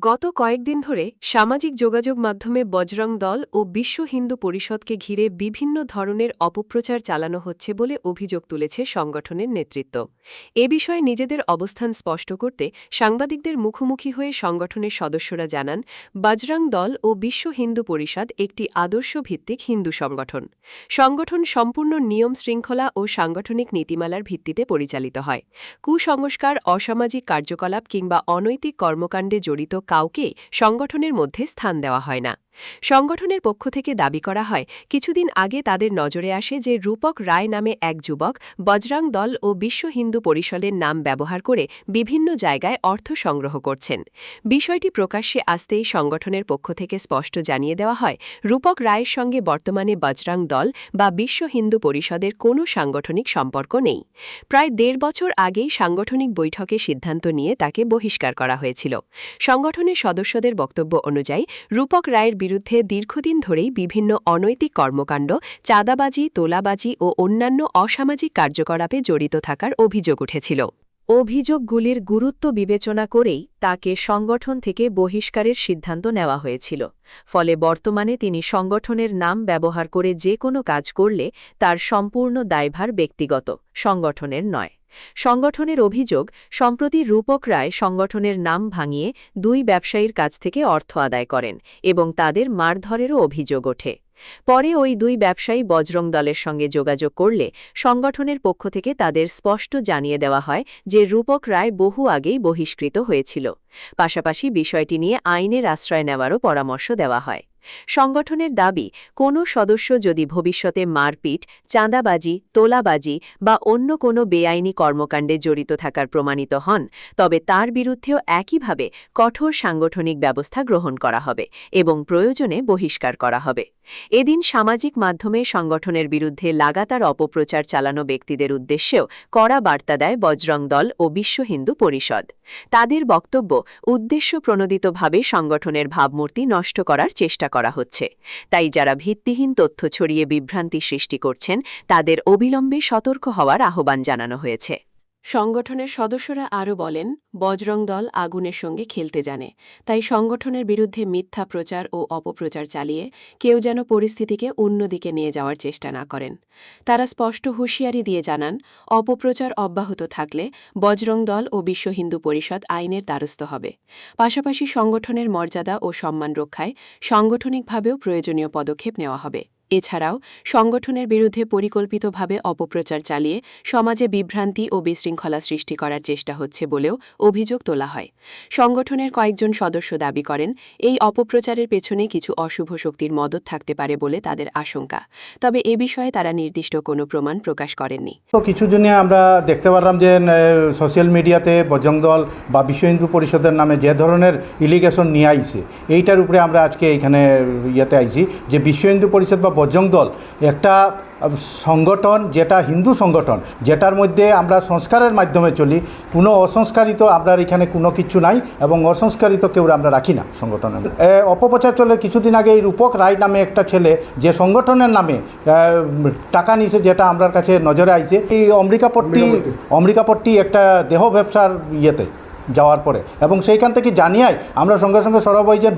গত কয়েকদিন ধরে সামাজিক যোগাযোগ মাধ্যমে বজরং দল ও বিশ্ব হিন্দু পরিষদকে ঘিরে বিভিন্ন ধরনের অপপ্রচার চালানো হচ্ছে বলে অভিযোগ তুলেছে সংগঠনের নেতৃত্ব। এ বিষয়ে নিজেদের অবস্থান স্পষ্ট করতে সাংবাদিকদের মুখোমুখি হয়ে সংগঠনের সদস্যরা জানান, বজরং দল ও বিশ্ব হিন্দু পরিষদ একটি আদর্শভিত্তিক হিন্দু সংগঠন। সংগঠন সম্পূর্ণ নিয়ম শৃঙ্খলা ও সাংগঠনিক নীতিমালার ভিত্তিতে পরিচালিত হয়। কুসংস্কার, অসামাজিক কার্যকলাপ কিংবা অনৈতিক কর্মকাণ্ডে জড়িত কাউকে সংগঠনের মধ্যে স্থান দেওয়া হয় না। সংগঠনের পক্ষ থেকে দাবি করা হয়, কিছুদিন আগে তাদের নজরে আসে যে রূপক রায় নামে এক যুবক বজরং দল ও বিশ্ব হিন্দু পরিষদের নাম ব্যবহার করে বিভিন্ন জায়গায় অর্থ সংগ্রহ করছেন। বিষয়টি প্রকাশ্যে আসতেই সংগঠনের পক্ষ থেকে স্পষ্ট জানিয়ে দেওয়া হয়, রূপক রায়ের সঙ্গে বর্তমানে বজরং দল বা বিশ্ব হিন্দু পরিষদের কোনো সাংগঠনিক সম্পর্ক নেই। প্রায় ১.৫ বছর আগেই সাংগঠনিক বৈঠকে সিদ্ধান্ত নিয়ে তাকে বহিষ্কার করা হয়েছিল। সংগঠনের সদস্যদের বক্তব্য অনুযায়ী রূপক রায়ের বিরুদ্ধে দীর্ঘদিন ধরেই বিভিন্ন অনৈতিক কর্মকাণ্ড, চাঁদাবাজি, তোলাবাজি ও অন্যান্য অসামাজিক কার্যকলাপে জড়িত থাকার অভিযোগ উঠেছিল। অভিযোগগুলির গুরুত্ব বিবেচনা করেই তাকে সংগঠন থেকে বহিষ্কারের সিদ্ধান্ত নেওয়া হয়েছিল। ফলে বর্তমানে তিনি সংগঠনের নাম ব্যবহার করে যে কোনো কাজ করলে তার সম্পূর্ণ দায়ভার ব্যক্তিগত, সংগঠনের নয়। সংগঠনের অভিযোগ, সম্প্রতি রূপক রায় সংগঠনের নাম ভাঙিয়ে ২ ব্যবসায়ীর কাছ থেকে অর্থ আদায় করেন এবং তাদের মারধরেরও অভিযোগ ওঠে। পরে ওই ২ ব্যবসায়ী বজরং দলের সঙ্গে যোগাযোগ করলে সংগঠনের পক্ষ থেকে তাদের স্পষ্ট জানিয়ে দেওয়া হয় যে রূপক রায় বহু আগেই বহিষ্কৃত হয়েছিল। পাশাপাশি বিষয়টি নিয়ে আইনের আশ্রয় নেওয়ারও পরামর্শ দেওয়া হয়। সংগঠনের দাবি, কোনো সদস্য যদি ভবিষ্যতে মারপিট, চাঁদাবাজি, তোলাবাজি বা অন্য কোনো বেআইনি কর্মকাণ্ডে জড়িত থাকার প্রমাণিত হন, তবে তার বিরুদ্ধেও একইভাবে কঠোর সাংগঠনিক ব্যবস্থা গ্রহণ করা হবে এবং প্রয়োজনে বহিষ্কার করা হবে। এদিন সামাজিক মাধ্যমে সংগঠনের বিরুদ্ধে লাগাতার অপপ্রচার চালানো ব্যক্তিদের উদ্দেশ্যেও কড়া বার্তা দেয় বজরং দল ও বিশ্ব হিন্দু পরিষদ। তাদের বক্তব্য, উদ্দেশ্যপ্রণোদিতভাবে সংগঠনের ভাবমূর্তি নষ্ট করার চেষ্টা করা হচ্ছে। তাই যারা ভিত্তিহীন তথ্য ছড়িয়ে বিভ্রান্তি সৃষ্টি করছেন, তাদের অবিলম্বে সতর্ক হওয়ার আহ্বান জানানো হয়েছে। সংগঠনের সদস্যরা আরও বলেন, বজরং দল আগুনের সঙ্গে খেলতে জানে, তাই সংগঠনের বিরুদ্ধে মিথ্যা প্রচার ও অপপ্রচার চালিয়ে কেউ যেন পরিস্থিতিকে অন্যদিকে নিয়ে যাওয়ার চেষ্টা না করেন। তারা স্পষ্ট হুঁশিয়ারি দিয়ে জানান, অপপ্রচার অব্যাহত থাকলে বজরং দল ও বিশ্ব হিন্দু পরিষদ আইনের দ্বারস্থ হবে। পাশাপাশি সংগঠনের মর্যাদা ও সম্মান রক্ষায় সাংগঠনিকভাবেও প্রয়োজনীয় পদক্ষেপ নেওয়া হবে। এছাড়াও সংগঠনের বিরুদ্ধে পরিকল্পিতভাবে অপপ্রচার চালিয়ে সমাজে বিভ্রান্তি ও বিশৃঙ্খলা সৃষ্টি করার চেষ্টা হচ্ছে বলেও অভিযোগ তোলা হয়। সংগঠনের কয়েকজন সদস্য দাবি করেন, এই অপপ্রচারের পেছনে কিছু অশুভ শক্তির মদত থাকতে পারে বলে তাদের আশঙ্কা। তবে এ বিষয়ে তারা নির্দিষ্ট কোনো প্রমাণ প্রকাশ করেননি। তো কিছুদিনে আমরা দেখতে পারলাম যে সোশ্যাল মিডিয়াতে বজরং দল বা বিশ্ব হিন্দু পরিষদের নামে যে ধরনের ইলিগেশন নিয়ে আইছে, এইটার উপরে আমরা আজকে এখানে ইয়েতে আইছি যে বিশ্ব হিন্দু পরিষদ বা বজরং দল একটা সংগঠন, যেটা হিন্দু সংগঠন, যেটার মধ্যে আমরা সংস্কারের মাধ্যমে চলি। কোনো অসংস্কারিত আমরা এখানে কোনো কিছু নাই এবং অসংস্কারিত কেউ আমরা রাখি না সংগঠনের। অপপ্রচার চলে কিছুদিন আগে এই রূপক রায় নামে একটা ছেলে যে সংগঠনের নামে টাকা নিয়েছে, যেটা আমার কাছে নজরে আইছে। এই অমরিকাপট্টি একটা দেহ ব্যবসার ইয়েতে যাওয়ার পরে এবং সেইখান থেকে জানিয়াই আমরা সঙ্গে সঙ্গে সরব হই যে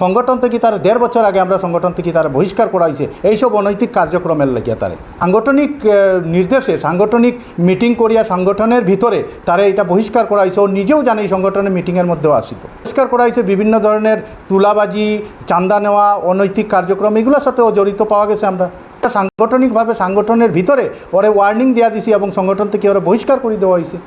সংগঠন থেকে তার ১.৫ বছর আগে আমরা সংগঠন থেকে তারা বহিষ্কার করা হয়েছে এইসব অনৈতিক কার্যক্রমের লাগিয়া। তারা সাংগঠনিক নির্দেশে সাংগঠনিক মিটিং করিয়া সংগঠনের ভিতরে তারা এটা বহিষ্কার করা হয়েছে। ও নিজেও জানে এই সংগঠনের মিটিংয়ের মধ্যেও আসিল। বহিষ্কার করা হয়েছে বিভিন্ন ধরনের তুলাবাজি, চাঁদা নেওয়া, অনৈতিক কার্যক্রম, এগুলোর সাথেও জড়িত পাওয়া গেছে। আমরা সাংগঠনিকভাবে সংগঠনের ভিতরে ওরা ওয়ার্নিং দেওয়া দিছি এবং সংগঠন থেকে ওরা বহিষ্কার করে দেওয়া হয়েছে।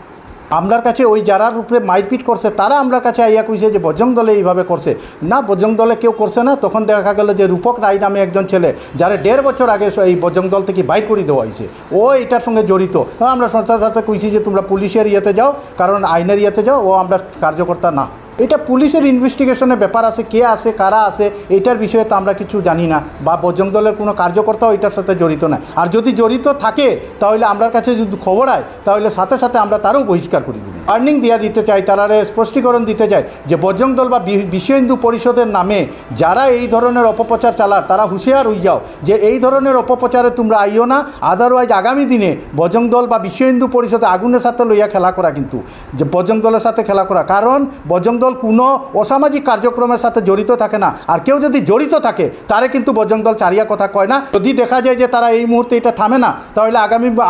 আমরার কাছে ওই যারার উপরে মারপিট করছে তারা আমরার কাছে আইয়া কইছে যে বজরং দলে এইভাবে করছে। না, বজরং দলে কেউ করছে না। তখন দেখা গেল যে রূপক রায় নামে একজন ছেলে, যারা ১.৫ বছর আগে এই বজরং দল থেকে বাইর করে দেওয়া হয়েছে, ও এটার সঙ্গে জড়িত। আমরা সংস্থার সাথে কইছি যে তোমরা পুলিশের ইয়েতে যাও, কারণ আইনের ইয়েতে যাও, ও আমরা কার্যকর্তা না। এটা পুলিশের ইনভেস্টিগেশনের ব্যাপার আছে, কে আছে কারা আছে এইটার বিষয়ে তো আমরা কিছু জানি না, বা বজরং দলের কোনো কার্যকর্তাও এটার সাথে জড়িত না। আর যদি জড়িত থাকে তাহলে আমার কাছে যদি খবর হয় তাহলে সাথে সাথে আমরা তারও বহিষ্কার করে দিই। ওয়ার্নিং দেওয়া দিতে চাই, তারা স্পষ্টীকরণ দিতে চাই যে বজরং দল বা বিশ্ব হিন্দু পরিষদের নামে যারা এই ধরনের অপপ্রচার চালার, তারা হুঁশিয়ার হয়ে যাও যে এই ধরনের অপপ্রচারে তোমরা আইও না। আদারওয়াইজ আগামী দিনে বজরং দল বা বিশ্ব হিন্দু পরিষদে আগুনের সাথে লইয়া খেলা করা, কিন্তু যে বজরং দলের সাথে খেলা করা, কারণ বজরং দল দল কোনো অসামাজিক কার্যক্রমের সাথে জড়িত থাকে না, আর কেউ যদি জড়িত থাকে তারে কিন্তু বজরং দল চারিয়া কথা কয় না। যদি দেখা যায় যে তারা এই মুহূর্তে এটা থামে না, তাহলে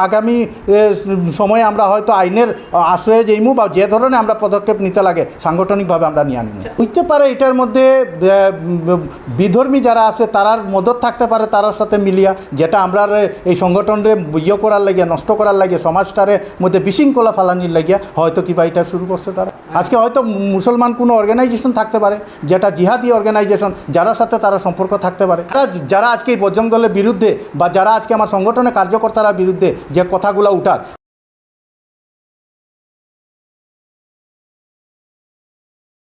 আগামী সময়ে আমরা হয়তো আইনের আশ্রয়ে যাইমু বা যে ধরনের আমরা পদক্ষেপ নিতে লাগে সাংগঠনিকভাবে আমরা নিয়ে আনিমু। হইতে পারে এটার মধ্যে বিধর্মী যারা আছে তারার মদত থাকতে পারে, তারার সাথে মিলিয়া, যেটা আমরা এই সংগঠনরে ইয়ে করার লাগিয়া, নষ্ট করার লাগিয়া, সমাজটারে মধ্যে বিশৃঙ্খলা ফালানির লাগিয়া হয়তো কিবা এটা শুরু করছে তারা। আজকে হয়তো মুসলমান কোনো অর্গানাইজেশন থাকতে পারে, যেটা জিহাদি অর্গানাইজেশন, যারা সাথে তারা সম্পর্ক থাকতে পারে। যারা আজকে এই বজরং দলের বিরুদ্ধে বা যারা আজকে আমার সংগঠনের কার্যকর্তারা বিরুদ্ধে যে কথাগুলো উঠার,